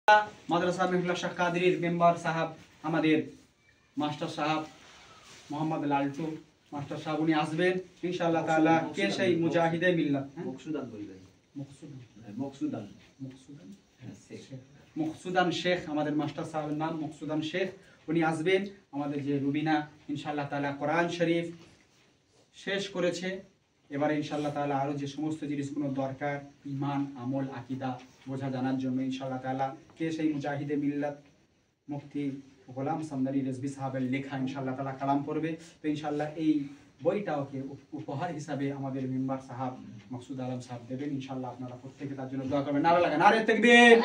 মাদ্রাসা মেহুল্লাহ Shah কাদরির member সাহেব আমাদের master সাহেব মোহাম্মদ লালটু মাস্টার সাহেব উনি আসবেন ইনশাআল্লাহ তাআলা। কে সেই মুজাহিদে মিল্লাত মকসুদান বলবেন মকসুদান শেখ আমাদের মাস্টার সাহেবের নাম মকসুদান শেখ উনি আসবেন। আমাদের যে রুবিনা ইনশাআল্লাহ তাআলা কোরআন শরীফ শেষ করেছে, এবারে ইনশাআল্লাহ তাআলা আরো যে সমস্ত জিনিসগুলো দরকার ঈমান আমল আকীদা বোঝা জানার জন্য ইনশাআল্লাহ তাআলা কে সেই মুজাহিদে মিল্লাত মুফতি গোলাম সামদানি রেজভী সাহেবের লেখা ইনশাআল্লাহ তাআলা কালাম করবে। তো ইনশাআল্লাহ এই বইটাকে উপহার হিসাবে আমাদের মেম্বার সাহেব মকসুদ আলম সাহেব দেবেন ইনশাআল্লাহ। আপনারা প্রত্যেকে তার জন্য দোয়া করবেন। নারা লাগা নারে তাকবীর,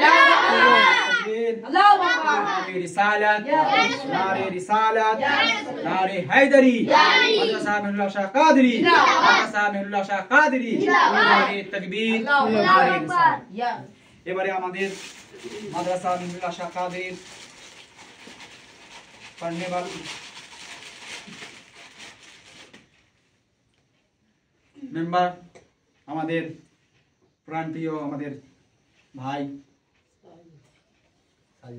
আল্লাহু আকবার, নারে রিসালাত, নারে রিসালাত, নারে হায়দারি, মাদ্রাসা মেহুল্লাহ শাহ কাদরি, মাদ্রাসা মেহুল্লাহ শাহ কাদরি, নারে তাকবীর, নারে রিসালাত। এবারে আমাদের মাদ্রাসা মেহুল্লাহ শাহ কাদরির पढ़ने वाले मेंबर আমাদের প্রাণপ্রিয় আমাদের ভাই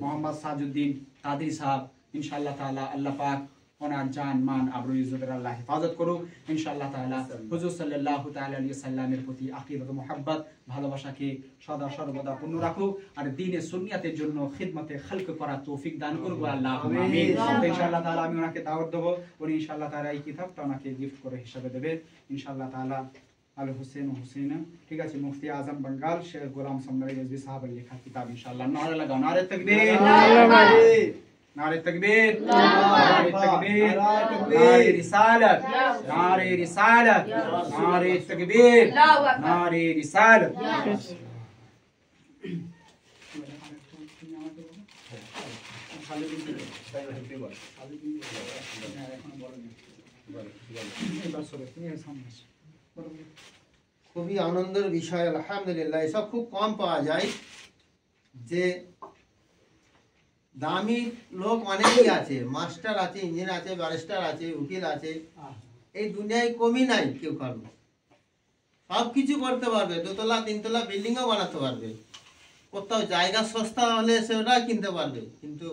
মোহাম্মদ সাজউদ্দিন কাদরি সাহেব ইনশাআল্লাহ তাআলা আল্লাহ পাক ওনার জান মান আবরু ইজ্জতের আল্লাহ হেফাজত করুক ইনশাআল্লাহ তাআলা। হুজুর সাল্লাল্লাহু তাআলা আলাইহি সাল্লামের প্রতি আকীদা ও মুহাব্বত ভালোবাসাকে সদা সর্বদা পূর্ণ রাখুক আর দ্বীনে সুন্নিয়াতের জন্য খিদমতে খালক করার তৌফিক দান করুক আল্লাহুম্মা আমিন। ইনশাআল্লাহ তাআলা আমি ওনাকে দাওয়াত দেব, উনি ইনশাআল্লাহ তাআলা এই কিতাবটা ওনাকে গিফট করে হিসাবে দেবেন ইনশাআল্লাহ তাআলা। আল হুসেন ও হুসেনা ঠিক আছে মুফতি আজম বাঙ্গাল শেখ গোলাম সামদানি রেজভী সাহেবের লেখা কিতাব ইনশাআল্লাহ। নারে লাগাও নারে তাকবীর, नारे तकबीर, नारे तकबीर, नारे रिसालत, नारे रिसालत, नारे तकबीर, नारे रिसालत। খুবই আনন্দের বিষয় আলহামদুলিল্লাহ। এসব খুব কম পাওয়া যায় যে দামি লোক অনেকই আছে, মাস্টার আছে, ইঞ্জিনিয়ার আছে, ব্যারিস্টার আছে, উকিল আছে, এই দুনিয়ায় কমই নাই কেউ কারণ। সব কিছু করতে পারবে, দোতলা তিনতলা বিল্ডিংও বানাতে পারবে, কোথাও জায়গা সস্তা হলে সেটা কিনতে পারবে, কিন্তু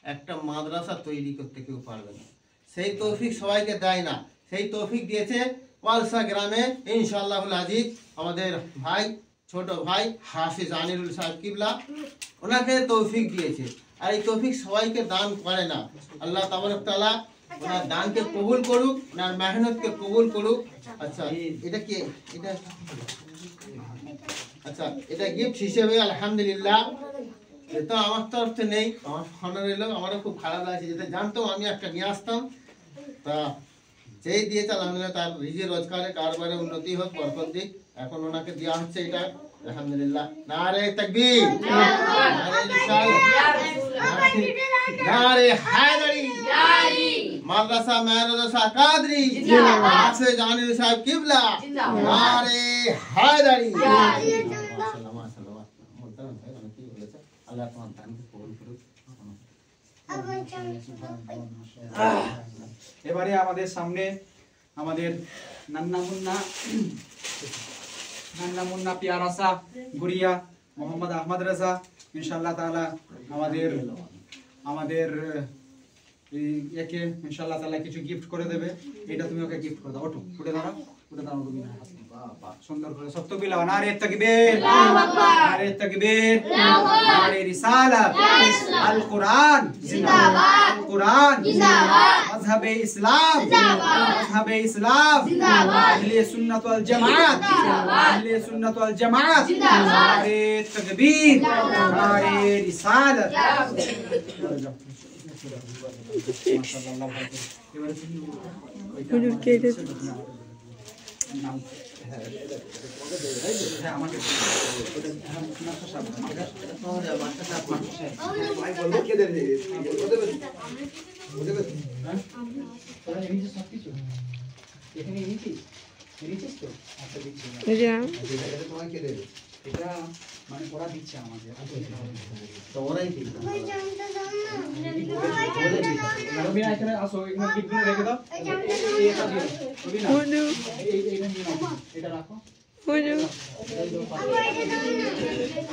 একটা মাদ্রাসা তৈরি করতে কেউ পারবে না। সেই তৌফিক সবাইকে দেয় না, সেই তৌফিক দিয়েছে ওয়ালসা গ্রামে ইনশাআল্লাহুল আজিজ আমাদের ভাই ছোট ভাই হাফিজ আনিরুল সাহেব কিবলা, ওনাকে তৌফিক দিয়েছে। আর এই তৌফিক সবাইকে দান করে না। আল্লাহ তাবারক তাআলা ওনার দানকে কবুল করুক, ওনার মেহনতকে কবুল করুক। আচ্ছা এটা কি এটা আচ্ছা এটা গিফট হিসেবে আলহামদুলিল্লাহ, এটা আমার তরফ থেকে নেই, আমার ফোনে এলো, আমারও খুব খারাপ লাগছে। যেটা জানতাম আমি একটা নিয়ে আসতাম, তা যেই দিয়েছে আলহামদুলিল্লাহ তার রিজিক রোজগারে কারবারে উন্নতি হোক, বরকত দিক। এখন ওনাকে দেওয়া হচ্ছে এটা আলহামদুলিল্লাহ। নারে তাকবীর, নারে রিসালাত, নারে হায়দারি, মাদ্রাসা মেহুল্লাহ শাহ কাদরি হাফেজ আনিরুল সাহেব কিবলা, নারে হায়দারি। মাশাআল্লাহ মাশাআল্লাহ মোহতারাম ভাই অনেক কি বলেছে, আল্লাহ তোমার দানকে কবুল করুক। এবারে আমাদের সামনে আমাদের নান্না মুন্না প্যারা সা গুড়িয়া মোহাম্মদ আহমদ রাজা ইনশাআল্লাহ তাআলা আমাদের একে ইনশাআল্লাহ তাআলা কিছু গিফট করে দেবে। এটা তুমি ওকে গিফট করে দাও। ওঠো উঠে দাঁড়াও, উঠে দাঁড়াও তুমি সুন্দর করে সব তো বিলাও। নারে তাকবীর, নারে তাকবীর, নারে রিসালাত, আল কোরআন জিন্দাবাদ, আল কোরআন জিন্দাবাদ, মাযহাবে ইসলাম জিন্দাবাদ, মাযহাবে ইসলাম জিন্দাবাদ, আহলে সুন্নাত ওয়াল জামাত জিন্দাবাদ, আহলে সুন্নাত ওয়াল জামাত জিন্দাবাদ, নারে তাকবীর, নারে রিসালাত। মাশাআল্লাহ এবারে তুমি হুজুর কে দিয়েছে নাম হ্যাঁ আমাকে মাস্টার সাহেব ভাই বলবো কে দেবে হ্যাঁ তোরা নিচে সব কিছু এখানে নিচিস তো আচ্ছা দিচ্ছি এটা তোমায় কে দেবে এটা মানে ওরা দিচ্ছে আমাকে তো ওরাই কি রবিনা এখানে আসো, এখানে গিফটগুলো রেখে দাও। এটা দিও রবিনা, এইটা নিয়ে নাও, এটা রাখো।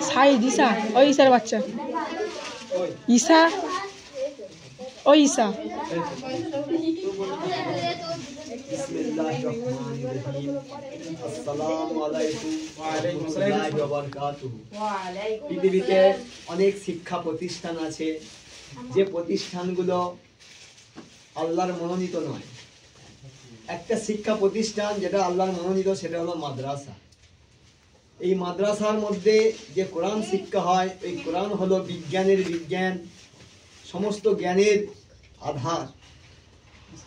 সাই দিশা ওই স্যার বাচ্চা ঈশা ও ঈশা পৃথিবীতে অনেক শিক্ষা প্রতিষ্ঠান আছে, যে প্রতিষ্ঠানগুলো আল্লাহর মনোনীত নয়। একটা শিক্ষা প্রতিষ্ঠান যেটা আল্লাহর মনোনীত, সেটা হলো মাদ্রাসা। এই মাদ্রাসার মধ্যে যে কোরআন শিক্ষা হয়, এই কোরআন হলো বিজ্ঞানের বিজ্ঞান, সমস্ত জ্ঞানের আধার।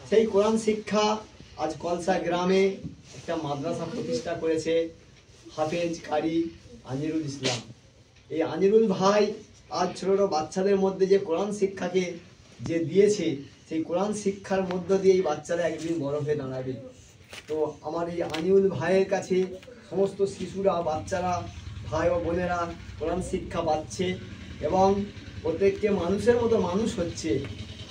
সেই কোরআন শিক্ষা আজ কলসা গ্রামে একটা মাদ্রাসা প্রতিষ্ঠা করেছে হাফেজ কারি আনিরুল ইসলাম। এই আনিরুল ভাই আজ ছোট ছোট বাচ্চাদের মধ্যে যে কোরআন শিক্ষাকে যে দিয়েছে, সেই কোরআন শিক্ষার মধ্য দিয়ে এই বাচ্চারা একদিন বড় হয়ে দাঁড়াবে। তো আমার এই আনিরুল ভাইয়ের কাছে সমস্ত শিশুরা, বাচ্চারা, ভাই ও বোনেরা কোরআন শিক্ষা পাচ্ছে এবং প্রত্যেককে মানুষের মতো মানুষ হচ্ছে।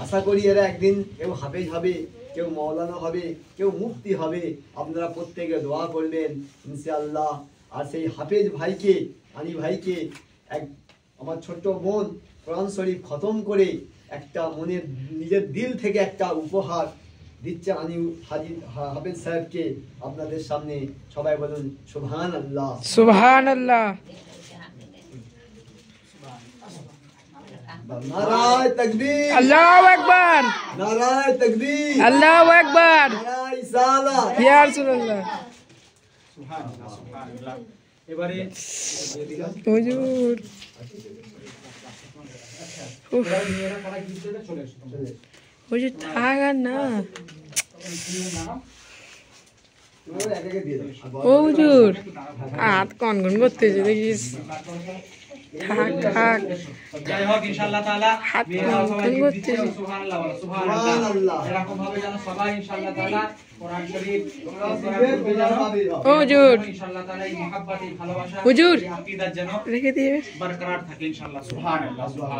আশা করি এরা একদিন কেউ হাফেজ হবে, কেউ মৌলানা হবে, কেউ মুফতি হবে। আপনারা প্রত্যেকে দোয়া করবেন ইনশাআল্লাহ। আর সেই হাফেজ ভাইকে, আনি ভাইকে, আমার ছোট্ট বোন কোরআন শরীফ খতম করে একটা মনের নিজের দিল থেকে একটা উপহার দিচ্ছে আনি হাফেজ সাহেবকে। আপনাদের সামনে সবাই বলুন সুবহানাল্লাহ, সুবহানাল্লাহ। নারায়ে তাকবীর, আল্লাহু আকবার, নারায়ে তাকবীর, আল্লাহু আকবার, নারায়ে রিসালাত, ইয়া রাসূলুল্লাহ। সুবহানাল্লাহ, সুবহানাল্লাহ। এবারে হুজুর এবারে মেয়েরা কারা গিফট দেবে, চলে এসো তোমরা। হুজুর থাক আর না। তোমরা এক একে দিয়ে দাও। ও হুজুর হাত কনকন করতেছে দেখিস। থাক থাক যাই হোক ইনশাআল্লাহ তাআলা হাত মেয়েরা সবাই কনকন গিফট দিচ্ছে। করতেছে। সুবহানাল্লাহ বলো, সুবহানাল্লাহ। সুবহানাল্লাহ। এরকম ভাবে যেন সবাই ইনশাআল্লাহ তাআলা কোরআন শরীফ ও হুজুর ইনশাআল্লাহ তাআলা এই মহব্বত, এই ভালোবাসা, হুজুর এই আকীদা যেন রেখে দিয়ে বরকরার থাকে ইনশাআল্লাহ। সুবহানাল্লাহ, সুবহানাল্লাহ।